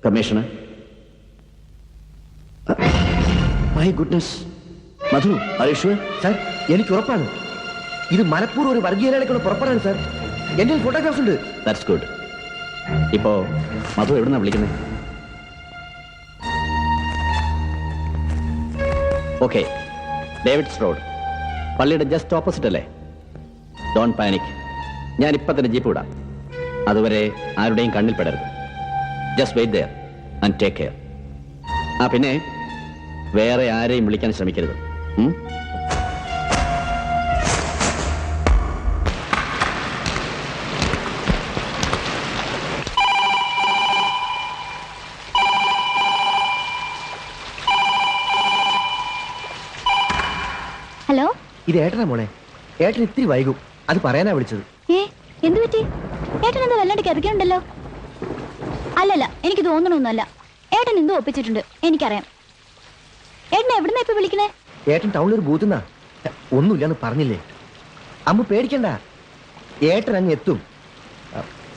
Commissioner. My goodness. Madhu, Harish sir, എനിക്ക് ഉറപ്പാണ് ഇത് മനഃപൂർവ്വം ഒരു വർഗീയതയിലേക്കുള്ള പുറപ്പെടാൻ സാർ. എന്റെ ഫോട്ടോഗ്രാഫ്സ് ഉണ്ട്. That's good. ഇപ്പോ മധു എവിടുന്നാ വിളിക്കുന്നത്? ഓക്കെ, ഡേവിഡ്സ് റോഡ്, പള്ളിയുടെ ജസ്റ്റ് ഓപ്പോസിറ്റ് അല്ലേ? Don't panic. ഞാൻ ഇപ്പൊ തന്നെ ജീപ്പ് വിടാം. അതുവരെ ആരുടെയും കണ്ണിൽ പെടരുത്. Just wait there and take care. പിന്നെ വേറെ ആരെയും വിളിക്കാൻ ശ്രമിക്കരുത്. ഹലോ, ഇത് ഏട്ടനാ മോളെ. ഏട്ടൻ ഇത്തിരി വൈകും, അത് പറയാനാ വിളിച്ചത്. എന്തു പറ്റി? ഏട്ടൻ എന്താ വല്ലാണ്ട് കിതക്കുന്നുണ്ടല്ലോ? അല്ലല്ല, എനിക്ക് തോന്നണമൊന്നുമല്ല. ഏട്ടൻ എന്തോ ഒപ്പിച്ചിട്ടുണ്ട്, എനിക്കറിയാം. ഏട്ടൻ എവിടുന്നാ ഇപ്പൊ വിളിക്കണേ? ഏട്ടൻ ടൗണിൽ ഒരു ബൂത്തുന്നാ. ഒന്നുമില്ലാന്ന് പറഞ്ഞില്ലേ? അമ്മ പേടിക്കണ്ട, ഏട്ടൻ അങ്ങ് എത്തും.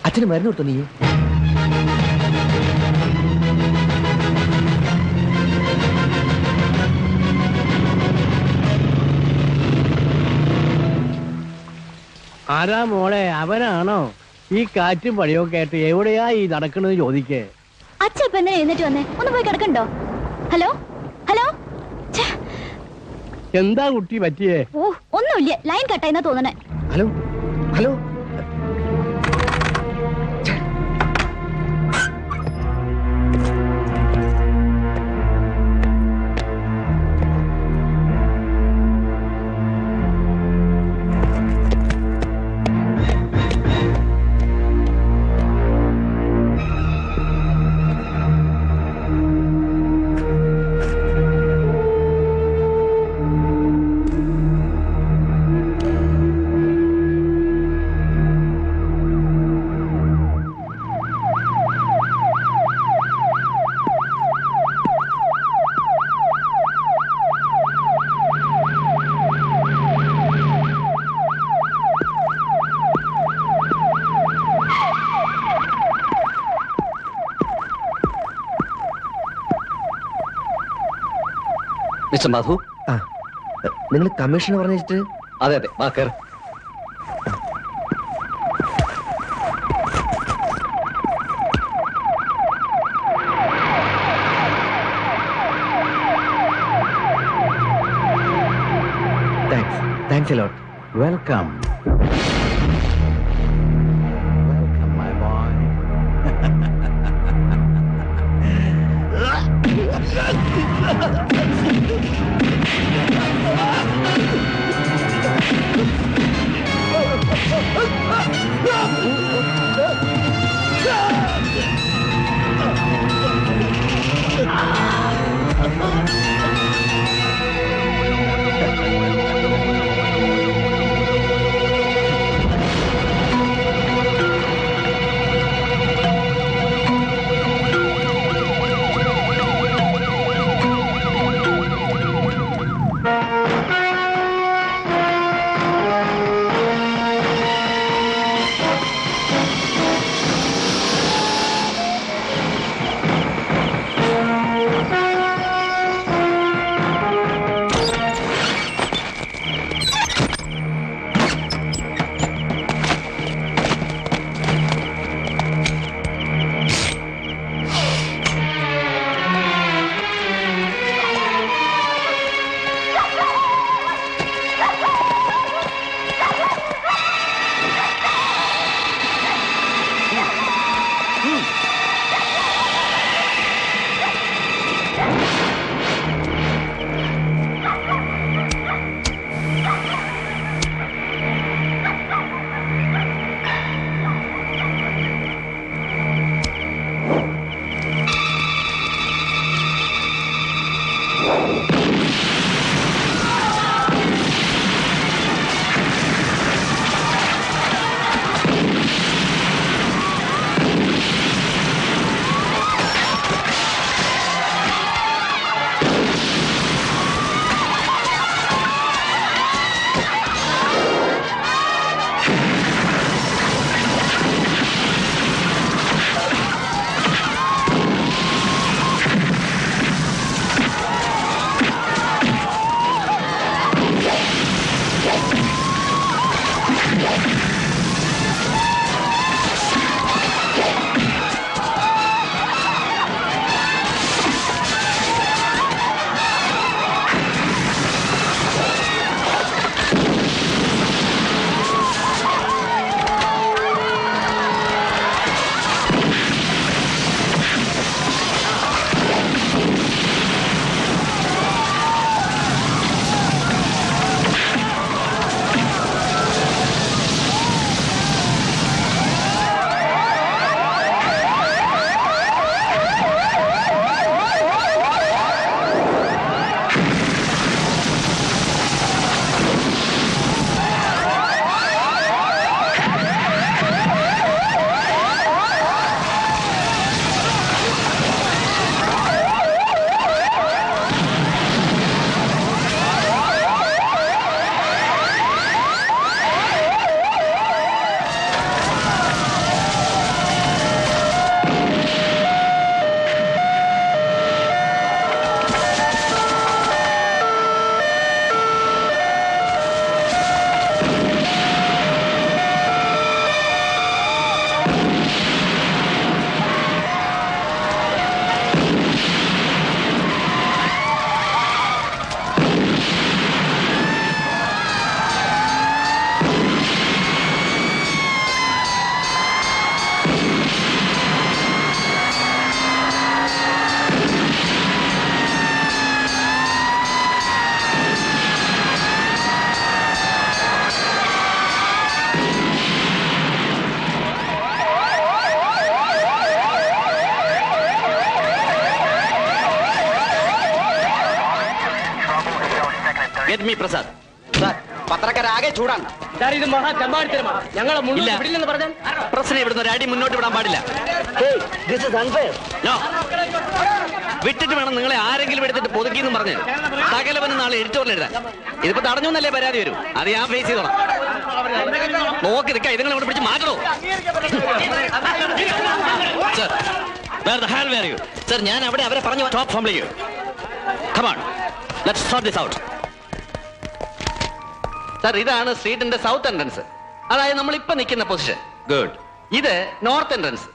അച്ഛന് മരുന്ന് കൊടുത്തോ നീ? ആരാ മോളെ? അവനാണോ? ഈ കാറ്റും പണിയൊക്കെ ആയിട്ട് എവിടെയാ ഈ നടക്കണെന്ന് ചോദിക്കേ. അച്ഛൻ ഇപ്പൊ എന്തിനാ എഴുന്നേറ്റ് വന്നേ? ഒന്ന് പോയി കിടക്കണ്ടോ? Hello hello. എന്താ കുട്ടി പറ്റിയേ? ഓ, ഒന്നുമില്ല, ലൈൻ കട്ടായിന്നാ തോന്നണേ. Hello hello. മിസ്റ്റർ മധു. നിങ്ങൾ കമ്മീഷണർ പറഞ്ഞിട്ട്? അതെ അതെ, വാ കേറ്. Thanks a lot. Welcome. Welcome my boy. Get me Prasad. പത്രക്കാരാകെ ചൂടാണ്. ഇത് മഹാ ചമ്പാടിത്തരമാണ്. ഞങ്ങളെ ഇല്ല. വിടില്ലെന്ന് പറഞ്ഞാൽ പ്രസിനെ ഇവിടുന്ന് ഒരു അടി മുന്നോട്ട് വിടാൻ പാടില്ല. No. വിട്ടിട്ട് വേണം നിങ്ങളെ ആരെങ്കിലും എടുത്തിട്ട് പൊതുക്കിയെന്നും പറഞ്ഞ് സകലവനും നാളെ എഡിറ്റോറിൽ എഴുതാൻ. ഇതിപ്പോ തടഞ്ഞു എന്നല്ലേ പരാതി വരും. അത് ഞാൻ ഫേസ് ചെയ്തോളാം. നോക്കി നിൽക്കാം. ഇതുങ്ങളെ ഇവിടെ പിടിച്ച് മാറ്റണോ? സർ, ഞാൻ അവിടെ അവരെ പറഞ്ഞു സ്റ്റോപ്പ് ഫോം ചെയ്യൂ. Come on, let's sort this out. Sir, ഇതാണ് സ്ട്രീറ്റിന്റെ സൗത്ത് എൻട്രൻസ്. അതായത് നമ്മൾ ഇപ്പൊ നിൽക്കുന്ന പൊസിഷൻ. ഗുഡ്. ഇത് നോർത്ത് എൻട്രൻസ്.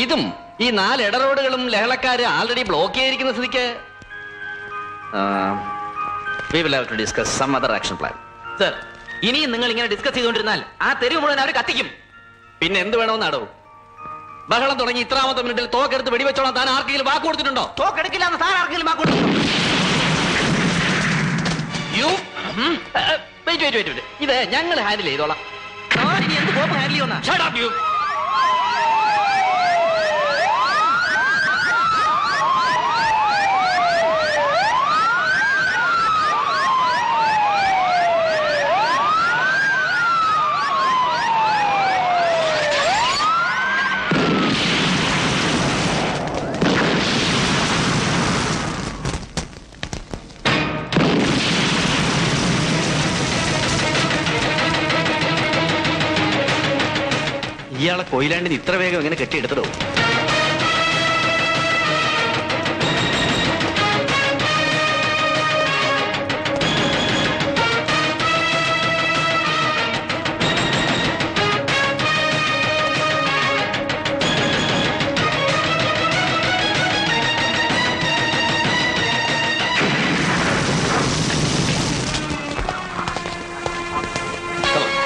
ഇതും ഈ 4 ഇട റോഡുകളും ലഹളക്കാര് ആൾറെഡി ബ്ലോക്ക് ചെയ്തിരിക്കുന്ന സ്ഥിതിക്ക് we will have to discuss some other action plan. Sir, ഇനിയും നിങ്ങൾ ഇങ്ങനെ ഡിസ്കസ് ചെയ്തുകൊണ്ടിരുന്നാൽ ആ തെരുവ് മുഴുവൻ അവർ കത്തിക്കും. പിന്നെ എന്ത് വേണമെന്നാടോ? ബഹളം തുടങ്ങി ഇത്രാമത്തെ മിനിറ്റിൽ തോക്കെടുത്ത് വെടിവെച്ചോളാം താൻ ആർക്കെങ്കിലും വാക്ക് കൊടുത്തിട്ടുണ്ടോ? തോക്കെടുക്കില്ല എന്ന് താൻ ആർക്കെങ്കിലും വാക്ക് കൊടുത്തിട്ടുണ്ടോ? വെയിറ്റ്. ഇത് ഞങ്ങൾ ഹാൻഡിൽ ചെയ്തോളാം. ഇനി എന്ത് കോപ്പ് ഹാൻഡിൽ ചെയ്യുന്ന? Shut up, you. ഇയാളെ കൊയിലാണ്ടിന് ഇത്ര വേഗം എങ്ങനെ കെട്ടിയെടുത്തടോ?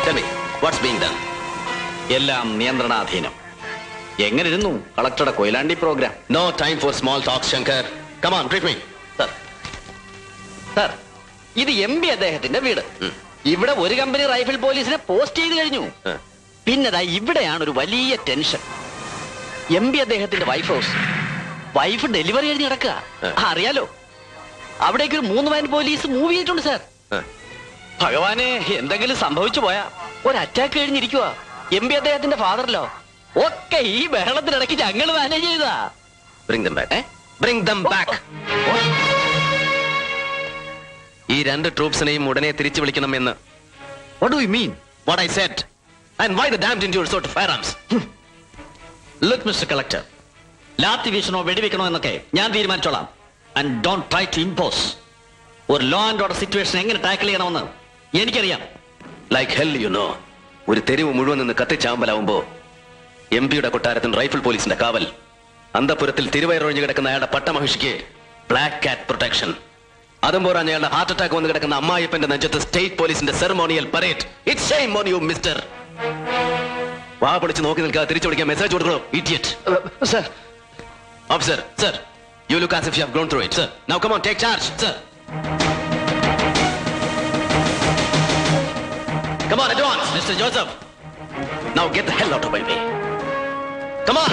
Tell me, what's being done? എല്ലാം നിയന്ത്രണാധീനം. എങ്ങനെ ഇരുന്നു കളക്ടറുടെ Koyilandy program? No time for small talks, Shankar. Come on, brief me. Sir, ഇത് MP അദ്ദേഹത്തിന്റെ വീട്. ഇവിടെ ഒരു കമ്പനി റൈഫിൾ പോലീസിനെ പോസ്റ്റ് ചെയ്ത് കഴിഞ്ഞു. പിന്നെതാ ഇവിടെയാണ് ഒരു വലിയ ടെൻഷൻ. MP അദ്ദേഹത്തിന്റെ വൈഫ് ഹൗസ്. വൈഫ് ഡെലിവറി കഴിഞ്ഞ് കിടക്കുക. അറിയാലോ, അവിടേക്ക് ഒരു 3 വാൻ പോലീസ് മൂവ് ചെയ്തിട്ടുണ്ട് സാർ. ഭഗവാനെ, എന്തെങ്കിലും സംഭവിച്ചു പോയാ ഒരു അറ്റാക്ക് കഴിഞ്ഞിരിക്കുക. MP അദ്ദേഹത്തിന്റെ ഫാദറിലോ ഒക്കെ ഈ ബഹളത്തിനിടയ്ക്ക് ഞങ്ങൾ മാനേജ് ചെയ്താ. Bring them back. Bring them back. ഈ 2 ട്രൂപ്സിനെയും ഉടനെ തിരിച്ചു വിളിക്കണമെന്ന്. What do you mean? What I said. And why the damned into your sort of firearms? Look, Mr. Collector, lathi വീശണോ വെടിവെക്കണോ എന്നൊക്കെ ഞാൻ തീരുമാനിച്ചോളാം. And don't try to impose. ഒരു law and order situation എങ്ങനെ tackle ചെയ്യണമെന്ന് എനിക്കറിയാം. Like hell you know. ഒരു തെരുവ് മുഴുവൻ നിന്ന് കത്തിച്ചാമ്പലാവുമ്പോ MP-യുടെ കൊട്ടാരത്തിന് റൈഫിൾ പോലീസിന്റെ കാവൽ. അന്തപുരത്തിൽ തിരുവയറൊഴിഞ്ഞു കിടക്കുന്ന അയാളുടെ പട്ടമഹിഷിക്ക് ബ്ലാക്ക് കാറ്റ് പ്രൊട്ടക്ഷൻ. അതും പോരാൻ അയാളുടെ ഹാർട്ട് അറ്റാക്ക് വന്ന് കിടക്കുന്ന അമ്മായിപ്പന്റെ നെഞ്ചത്ത് സ്റ്റേറ്റ് പോലീസിന്റെ ceremonial parade. It's shame on you mister. വാ പൊളിച്ച് നോക്കി നിൽക്കാതെ തിരിച്ചു വിളിക്കാൻ മെസ്സേജ് കൊടുക്കണോ? Idiot. Sir, officer, sir, you look as if you have gone through it. Sir, now come on, take charge. Sir. Come on, advance. Mr. Joseph. Now get the hell out of my way. Come on.